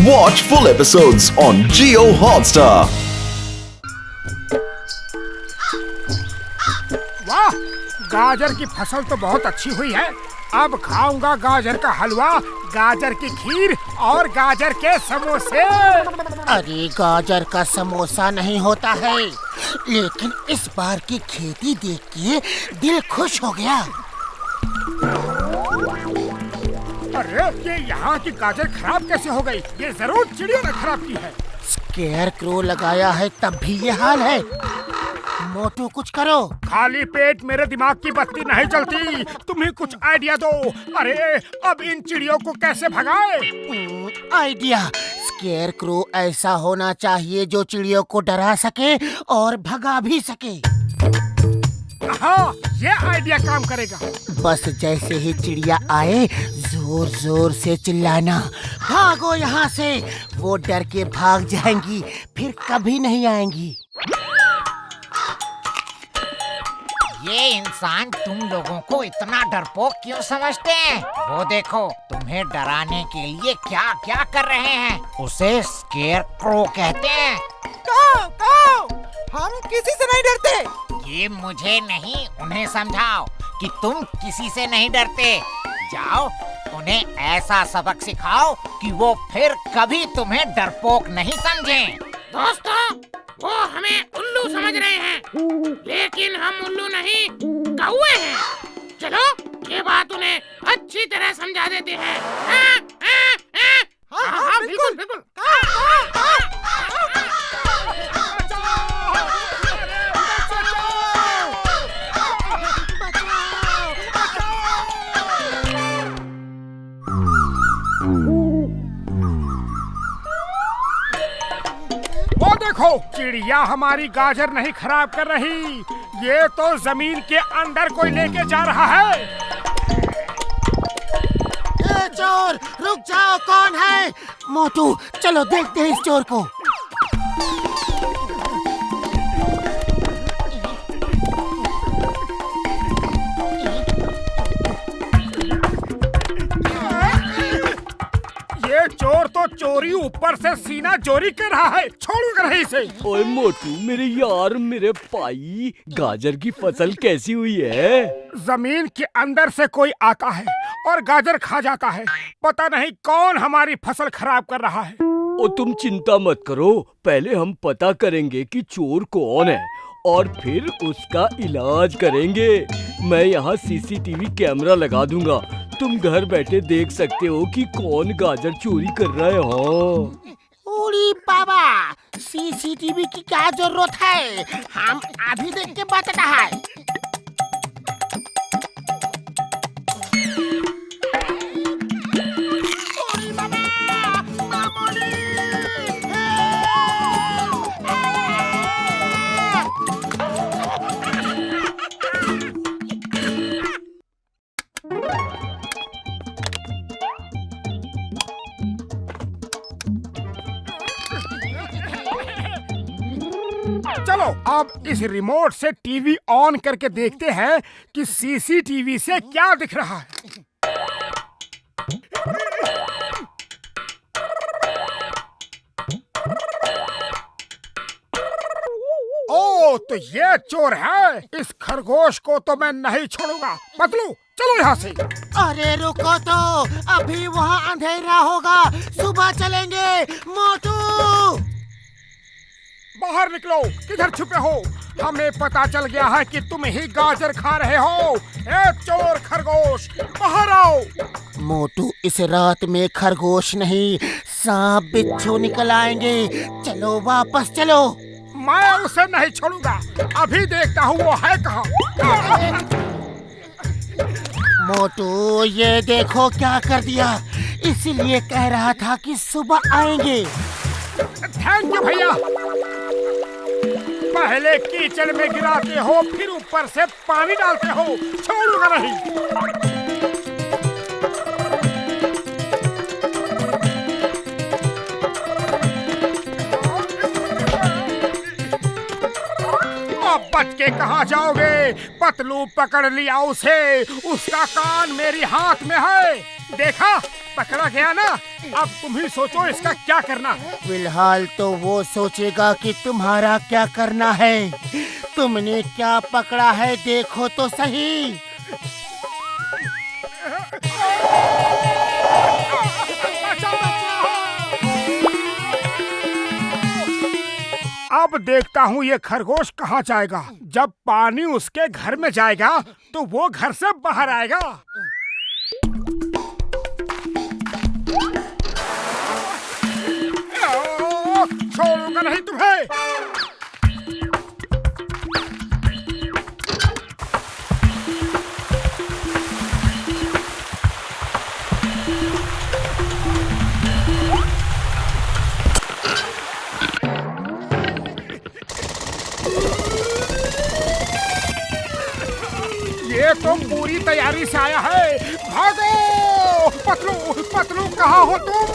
Watch full episodes on Jio Hotstar. वाह, गाजर की फसल तो बहुत अच्छी हुई है। अब खाऊंगा गाजर का हलवा, गाजर की खीर और गाजर के समोसे। अरे गाजर का समोसा नहीं होता है, लेकिन इस बार की खेती देख के दिल खुश हो गया। अरे ये यहाँ की गाजर खराब कैसे हो गई? ये जरूर चिड़ियों ने खराब की है। स्केयर क्रो लगाया है तब भी ये हाल है। मोटू कुछ करो। खाली पेट मेरे दिमाग की बत्ती नहीं जलती, तुम ही कुछ आइडिया दो। अरे अब इन चिड़ियों को कैसे भगाए? आइडिया, स्केयर क्रो ऐसा होना चाहिए जो चिड़ियों को डरा सके और भगा भी सके। हाँ, ये आइडिया काम करेगा। बस जैसे ही चिड़िया आए जोर जोर से चिल्लाना, भागो यहाँ से। वो डर के भाग जाएंगी, फिर कभी नहीं आएंगी। ये इंसान तुम लोगों को इतना डरपोक क्यों समझते हैं? वो देखो, तुम्हें डराने के लिए क्या क्या कर रहे हैं। उसे स्केयर क्रो कहते हैं। हम किसी से नहीं डरते। ये मुझे नहीं, उन्हें समझाओ कि तुम किसी से नहीं डरते। जाओ, उन्हें ऐसा सबक सिखाओ कि वो फिर कभी तुम्हें डरपोक नहीं समझें। दोस्तों, वो हमें उल्लू समझ रहे हैं, लेकिन हम उल्लू नहीं, कौवे हैं। चलो, ये बात उन्हें अच्छी तरह समझा देते हैं। हाँ, बिल्कुल बिल्कुल। वो देखो, चिड़िया हमारी गाजर नहीं खराब कर रही, ये तो जमीन के अंदर कोई लेके जा रहा है। ए चोर, रुक जाओ, कौन है? मोटू, चलो देखते हैं इस चोर को। ये चोर तो चोरी ऊपर से सीना चोरी कर रहा है, छोड़ूंगा नहीं इसे। ओए मोटू, मेरे यार, मेरे भाई, गाजर की फसल कैसी हुई है? जमीन के अंदर से कोई आता है और गाजर खा जाता है। पता नहीं कौन हमारी फसल खराब कर रहा है। ओ तुम चिंता मत करो, पहले हम पता करेंगे कि चोर कौन है और फिर उसका इलाज करेंगे। मैं यहाँ सीसीटीवी कैमरा लगा दूंगा, तुम घर बैठे देख सकते हो कि कौन गाजर चोरी कर रहा है। हाँ, ओरी बाबा, सीसीटीवी की क्या जरूरत है? हम अभी देख के बताता है। ओरी बाबा, मामूली, चलो अब इस रिमोट से टीवी ऑन करके देखते हैं कि सीसीटीवी से क्या दिख रहा है। ओ, तो ये चोर है। इस खरगोश को तो मैं नहीं छोड़ूंगा। पतलू, चलो यहाँ से। अरे रुको तो, अभी वहाँ अंधेरा होगा, सुबह चलेंगे। मोटू, बाहर निकलो, किधर छुपे हो? हमें पता चल गया है कि तुम ही गाजर खा रहे हो। ए चोर खरगोश, बाहर आओ। मोटू, इस रात में खरगोश नहीं, सांप बिच्छू निकल आएंगे। चलो वापस चलो। मैं उसे नहीं छोड़ूंगा, अभी देखता हूँ वो है कहाँ। मोटू, ये देखो क्या कर दिया। इसीलिए कह रहा था कि सुबह आएंगे। थैंक यू भैया। पहले कीचड़ में गिराते हो, फिर ऊपर से पानी डालते हो, छोड़ूंगा नहीं। अब बच के कहाँ जाओगे? पतलू पकड़ लिया उसे, उसका कान मेरी हाथ में है। देखा, पकड़ा गया ना, अब तुम ही सोचो इसका क्या करना है। फिलहाल तो वो सोचेगा कि तुम्हारा क्या करना है। तुमने क्या पकड़ा है देखो तो सही। अब देखता हूँ ये खरगोश कहाँ जाएगा। जब पानी उसके घर में जाएगा तो वो घर से बाहर आएगा। छोड़ूंगा नहीं तुम्हें। ये तो पूरी तैयारी से आया है। भागो! पतलू पतलू कहाँ हो तुम?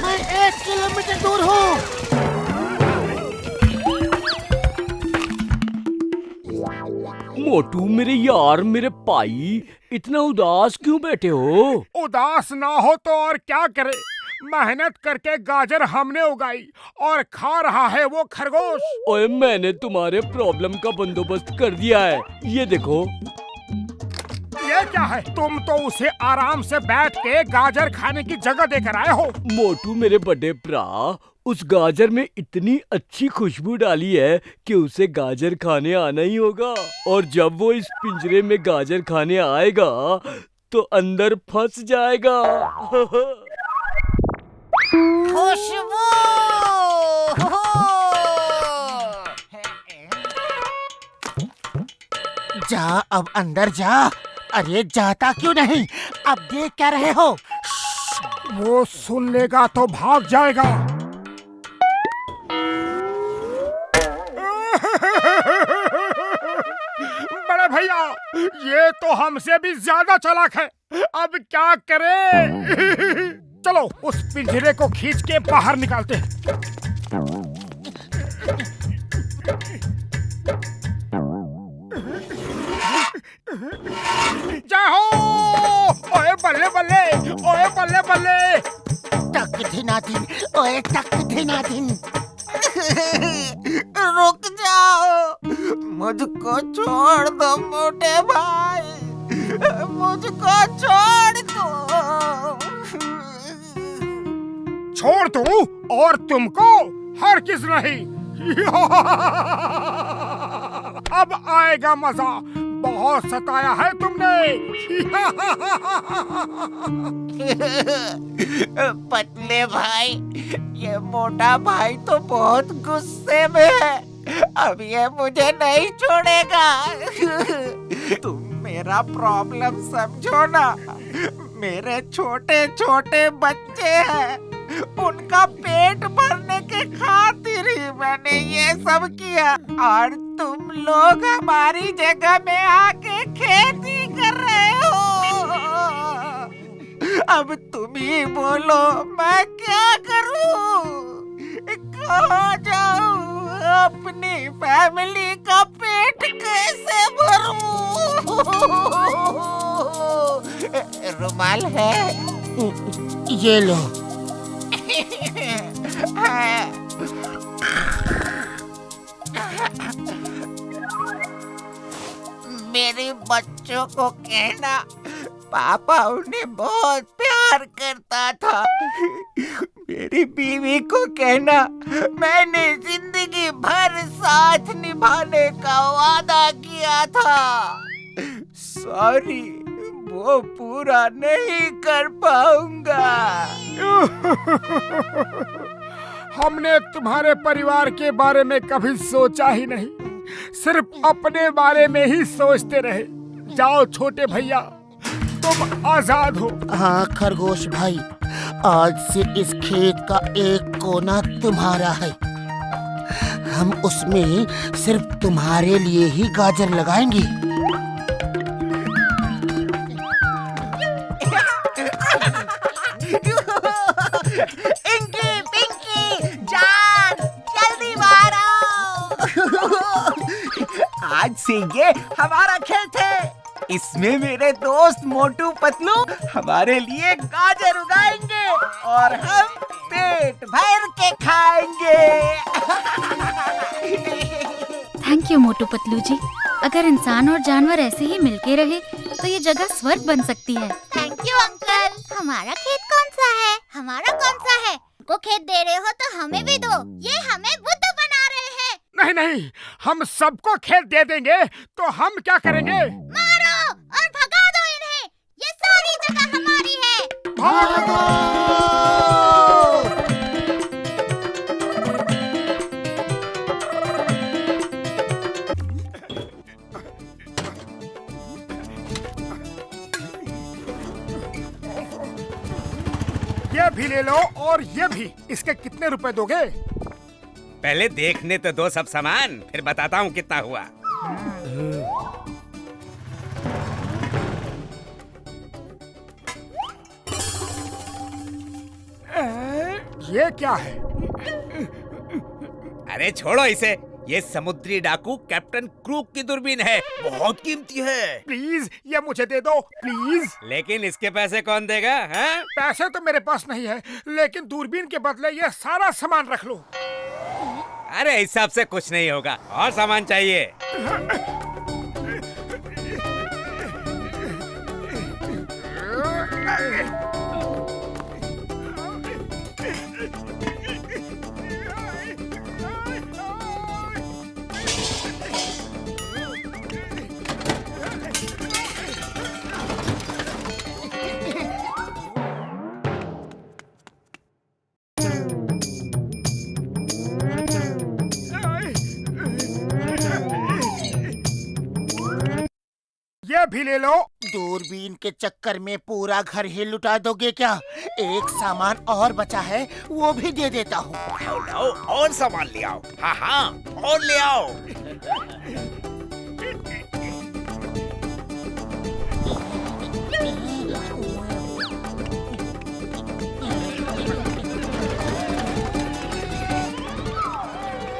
मैं 1 किलोमीटर दूर हूँ। मोटू मेरे यार, मेरे भाई, इतना उदास क्यों बैठे हो? उदास ना हो तो और क्या करे। मेहनत करके गाजर हमने उगाई और खा रहा है वो खरगोश। ओए, मैंने तुम्हारे प्रॉब्लम का बंदोबस्त कर दिया है। ये देखो। ये क्या है? तुम तो उसे आराम से बैठ के गाजर खाने की जगह देकर आए हो। मोटू मेरे बड़े भरा, उस गाजर में इतनी अच्छी खुशबू डाली है कि उसे गाजर खाने आना ही होगा। और जब वो इस पिंजरे में गाजर खाने आएगा तो अंदर फंस जाएगा। खुशबू। जा अब अंदर जा। अरे जाता क्यों नहीं? अब देख क्या रहे हो? वो सुन लेगा तो भाग जाएगा। बड़े भैया, ये तो हमसे भी ज्यादा चालाक है। अब क्या करें? चलो उस पिंजरे को खींच के बाहर निकालते हैं। जय हो! ओए बल्ले बल्ले, ओए बल्ले बल्ले। टक धिनाधिन, ओए टक धिनाधिन। रुक जाओ, मुझको छोड़ दो मोटे भाई, मुझको छोड़ दो। छोड़ दूं और तुमको हर किस नहीं। अब आएगा मजा। बहुत सताया है तुमने। पतले भाई, ये मोटा भाई तो बहुत गुस्से में है। अब ये मुझे नहीं छोड़ेगा। तुम मेरा प्रॉब्लम समझो ना। मेरे छोटे छोटे बच्चे हैं, उनका पेट भरने के खातिर ही मैंने ये सब किया। और तुम लोग हमारी जगह में आके खेती कर रहे हो। अब तुम ही बोलो मैं क्या करूं? कहाँ जाऊं? अपनी फैमिली का पेट कैसे भरूं? रुमाल है? ये लो। मेरे बच्चों को कहना पापा उन्हें बहुत प्यार करता था। मेरी बीवी को कहना मैंने जिंदगी भर साथ निभाने का वादा किया था। सॉरी, वो पूरा नहीं कर पाऊंगा। हमने तुम्हारे परिवार के बारे में कभी सोचा ही नहीं, सिर्फ अपने बारे में ही सोचते रहे। जाओ छोटे भैया, तुम आजाद हो। हाँ खरगोश भाई, आज से इस खेत का एक कोना तुम्हारा है। हम उसमें सिर्फ तुम्हारे लिए ही गाजर लगाएंगे। इंकी, पिंकी, जान, जल्दी बाहर आओ। आज से ये हमारा खेत है। इसमें मेरे दोस्त मोटू पतलू हमारे लिए गाजर उगाएंगे और हम पेट भर के खाएंगे। थैंक यू मोटू पतलू जी। अगर इंसान और जानवर ऐसे ही मिलके रहे तो ये जगह स्वर्ग बन सकती है। Thank you uncle. हमारा खेत कौन सा है? हमारा कौन सा है? को खेत दे रहे हो तो हमें भी दो। ये हमें बुद्धू बना रहे हैं। नहीं नहीं, हम सबको खेत दे देंगे तो हम क्या करेंगे? मारो और भगा दो इन्हें। ये सारी जगह हमारी है। भागो! ये भी ले लो और ये भी। इसके कितने रुपए दोगे? पहले देखने तो दो सब सामान, फिर बताता हूँ कितना हुआ। ये क्या है? अरे छोड़ो इसे, ये समुद्री डाकू कैप्टन क्रूक की दूरबीन है, बहुत कीमती है। प्लीज ये मुझे दे दो प्लीज। लेकिन इसके पैसे कौन देगा? हाँ? पैसे तो मेरे पास नहीं है, लेकिन दूरबीन के बदले ये सारा सामान रख लो। अरे हिसाब से कुछ नहीं होगा, और सामान चाहिए। ये भी ले लो। दूरबीन के चक्कर में पूरा घर ही लुटा दोगे क्या? एक सामान और बचा है, वो भी दे देता हूँ। लाओ और सामान ले आओ। हाँ हाँ, और ले आओ।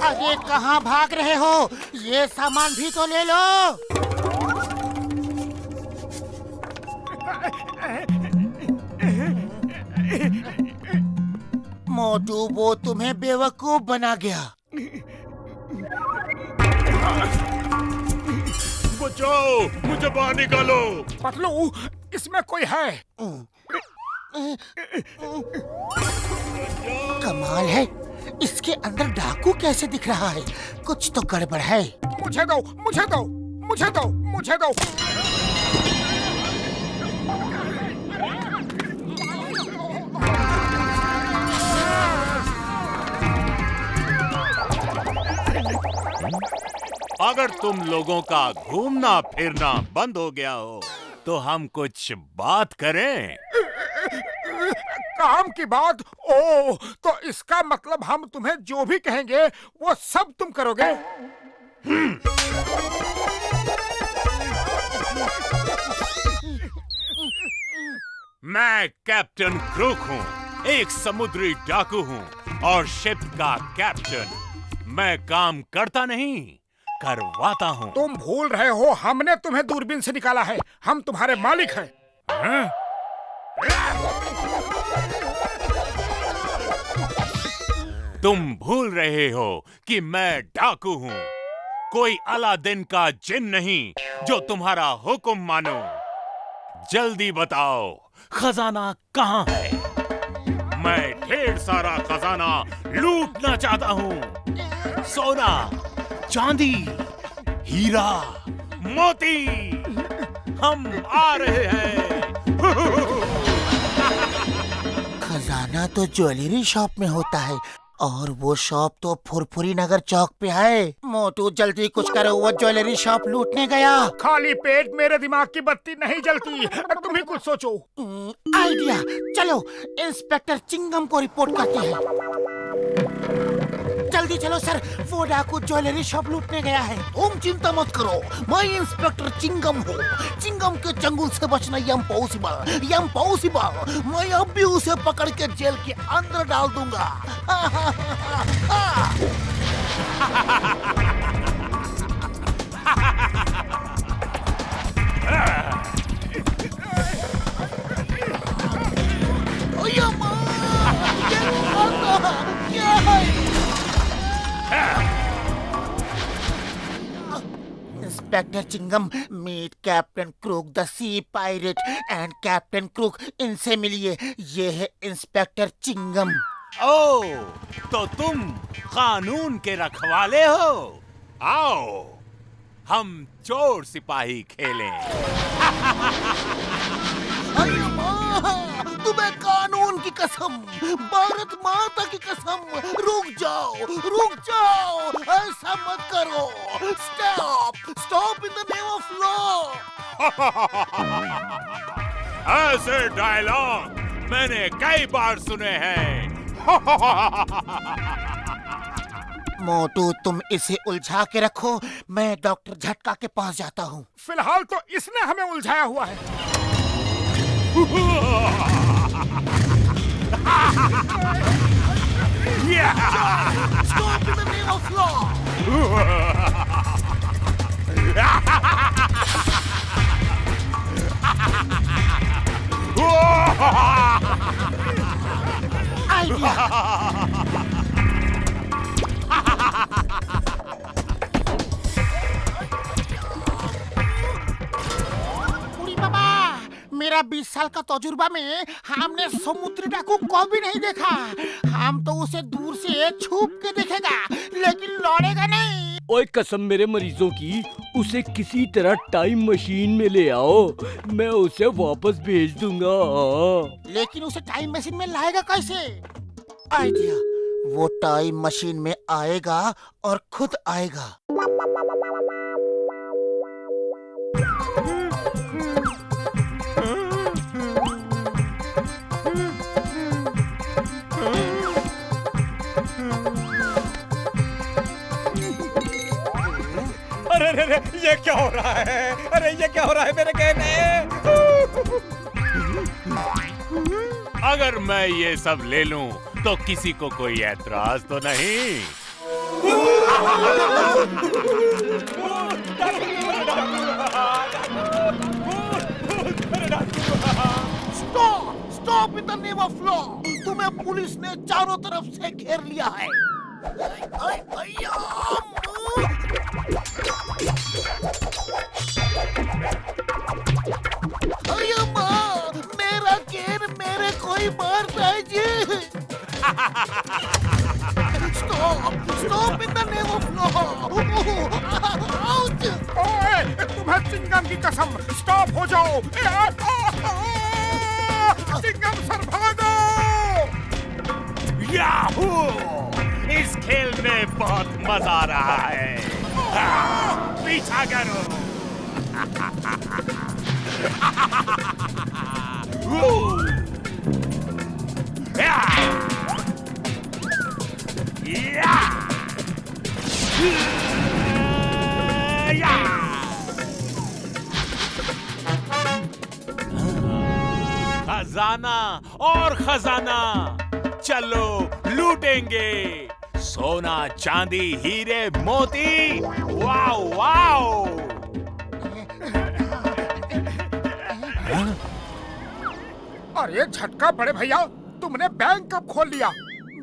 अरे कहाँ भाग रहे हो? ये सामान भी तो ले लो। मोटू वो तुम्हें बेवकूफ बना गया। बचाओ, मुझे बाहर निकालो। पतलू, इसमें कोई है? कमाल है, इसके अंदर डाकू कैसे दिख रहा है? कुछ तो गड़बड़ है। मुझे दो, मुझे दो, मुझे दो, मुझे दो। अगर तुम लोगों का घूमना फिरना बंद हो गया हो तो हम कुछ बात करें। काम की बात? ओ, तो इसका मतलब हम तुम्हें जो भी कहेंगे वो सब तुम करोगे? मैं कैप्टन क्रूक हूँ, एक समुद्री डाकू हूँ और शिप का कैप्टन। मैं काम करता नहीं, करवाता हूँ। तुम भूल रहे हो, हमने तुम्हें दूरबीन से निकाला है। हम तुम्हारे मालिक हैं। हाँ? तुम भूल रहे हो कि मैं डाकू हूँ, कोई अलादीन का जिन नहीं जो तुम्हारा हुक्म मानो। जल्दी बताओ, खजाना कहाँ है? मैं ढेर सारा खजाना लूटना चाहता हूँ। सोना, चांदी, हीरा, मोती, हम आ रहे हैं। खजाना तो ज्वेलरी शॉप में होता है और वो शॉप तो फुरफुरी नगर चौक पे है। मोटू जल्दी कुछ करो, वो ज्वेलरी शॉप लूटने गया। खाली पेट मेरे दिमाग की बत्ती नहीं जलती। तुम ही कुछ सोचो। आइडिया, चलो इंस्पेक्टर चिंगम को रिपोर्ट करते हैं। जल्दी चलो सर, वो डाकू ज्वेलरी शॉप लूटने गया है। तुम चिंता मत करो, मैं इंस्पेक्टर चिंगम हूँ। चिंगम के चंगुल से बचना इम्पॉसिबल, इम्पॉसिबल। मैं अब भी उसे पकड़ के जेल के अंदर डाल दूंगा। Inspector Chingum, meet captain Crook the sea pirate and captain Crook, इनसे मिलिए। ये है इंस्पेक्टर चिंगम। ओ, तो तुम कानून के रखवाले हो? आओ, हम चोर सिपाही खेलें। अरे माँ, तुम्हें कानून की कसम, भारत माता की कसम, रुक जाओ, ऐसा मत करो। Stop in the name of law. ऐसे डायलॉग मैंने कई बार सुने हैं। मोटू, तुम इसे उलझा के रखो, मैं डॉक्टर झटका के पास जाता हूँ। फिलहाल तो इसने हमें उलझाया हुआ है। Stop in the name of law. बुढ़ी बाबा, मेरा 20 साल का तजुर्बा में हमने समुद्री डाकू को भी नहीं देखा। हम तो उसे दूर से छुप के देखेगा, लेकिन लौड़ेगा नहीं। ओए कसम मेरे मरीजों की, उसे किसी तरह टाइम मशीन में ले आओ, मैं उसे वापस भेज दूंगा। लेकिन उसे टाइम मशीन में लाएगा कैसे? आइडिया, वो टाइम मशीन में आएगा और खुद आएगा। अरे ये क्या हो रहा है? अरे ये क्या हो रहा है मेरे कहने? अगर मैं ये सब ले लूं तो किसी को कोई ऐतराज तो नहीं? Stop in the name of law. तुम्हें पुलिस ने चारों तरफ से घेर लिया है। अरे माँ, मेरा केर मेरे कोई मारता है जी। Stop in the name of law. ओए, तुम्हें चिंगम की कसम, स्टॉप हो जाओ। चिंगम सर भागो। याहू! इस खेल में बहुत मजा आ रहा है। पीछा करो। खजाना और खजाना, चलो लूटेंगे। सोना, चांदी, हीरे, मोती। Wow wow. अरे झटका बड़े भैया, तुमने बैंक कब खोल लिया?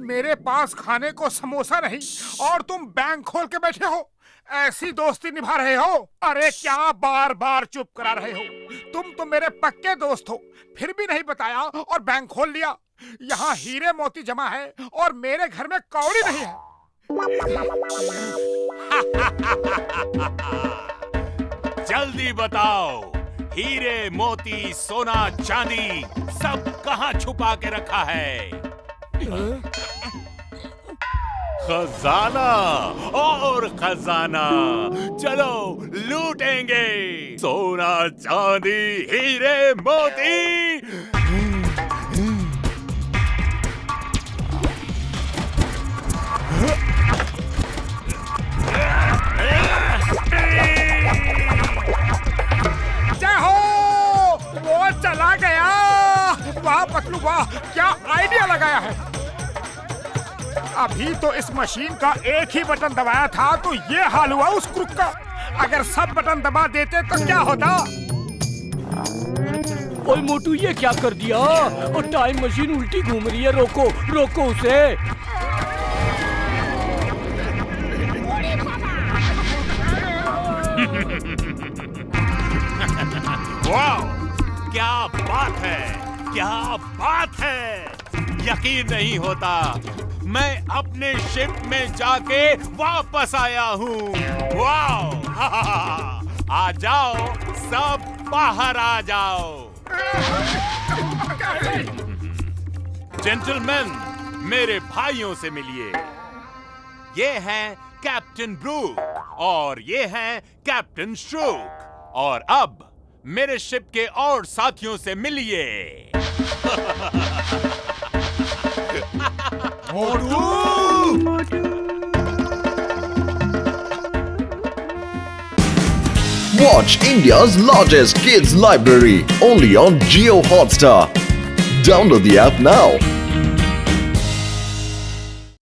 मेरे पास खाने को समोसा नहीं और तुम बैंक खोल के बैठे हो। ऐसी दोस्ती निभा रहे हो? अरे क्या बार बार चुप करा रहे हो? तुम तो मेरे पक्के दोस्त हो, फिर भी नहीं बताया और बैंक खोल लिया। यहाँ हीरे मोती जमा है और मेरे घर में कौड़ी नहीं है। जल्दी बताओ, हीरे, मोती, सोना, चांदी सब कहाँ छुपा के रखा है? खजाना और खजाना, चलो लूटेंगे। सोना, चांदी, हीरे, मोती। जय हो, वो चला गया। वाह पतलू वाह, क्या आइडिया लगाया है। अभी तो इस मशीन का एक ही बटन दबाया था तो ये हाल हुआ उस क्रुक का। अगर सब बटन दबा देते तो क्या होता? ओए मोटू, ये क्या कर दिया? और टाइम मशीन उल्टी घूम रही है, रोको रोको उसे। वाह, क्या बात है, क्या बात है। यकीन नहीं होता, मैं अपने शिप में जाके वापस आया हूँ। वाह, आ जाओ, सब बाहर आ जाओ। जेंटलमैन, मेरे भाइयों से मिलिए। ये हैं कैप्टन ब्रूक और ये हैं कैप्टन श्रूक। और अब मेरे शिप के और साथियों से मिलिए। Watch India's largest kids library only on Jio Hotstar. Download the app now.